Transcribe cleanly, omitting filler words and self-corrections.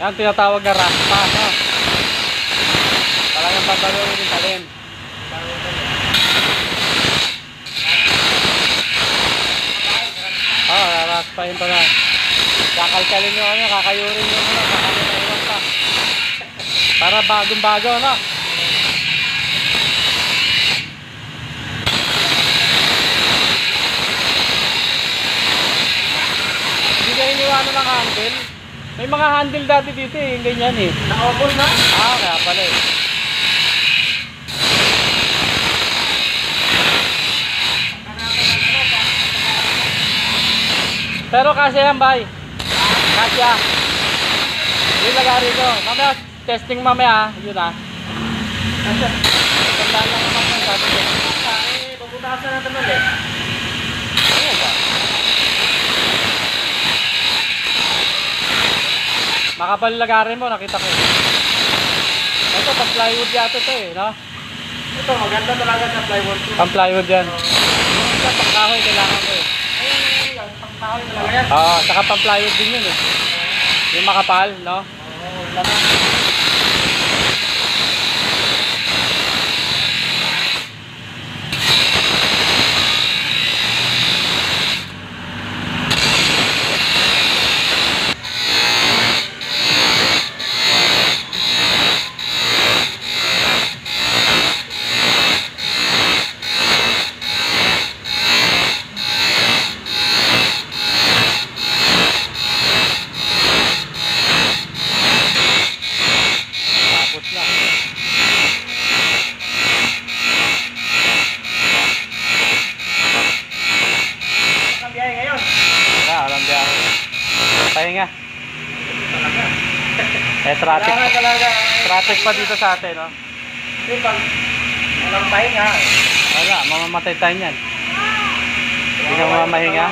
Yan tinatawag na raspa, no? Talagang babaluin yung talim. Raspahin pa na. Kakalkalin nyo ano, kakayurin nyo ano, kakalinawan pa. Para bagong-bago, no? Hindi ka iniwanan ng handle. May mga handle dati dito eh, yung ganyan eh. Nakaubos na? Kaya pala eh. Pero kasi yan, bay. Kasya. Yung lagari ko. Mamaya, testing mamaya. Yun ah. Kasya. Tandaan lang naman yung sabi ko. Pagputasan natin ulit. Ano ba? Makapal lagari mo, nakita ko. Ito, pang plywood yata ito eh, no? Ito, maganda talaga sa plywood. Pang plywood yan. Yung isa, pang kahoy, kailangan ko eh. Pangkahoy talaga yan. Oo, saka pang plywood din yun eh. Yung makapal, no? Oo, tama. Pahinga. Traffic pa dito sa atin, no? Yung pag walang pahinga. Wala, mamamatay tayo niyan. Hindi ka mamahinga.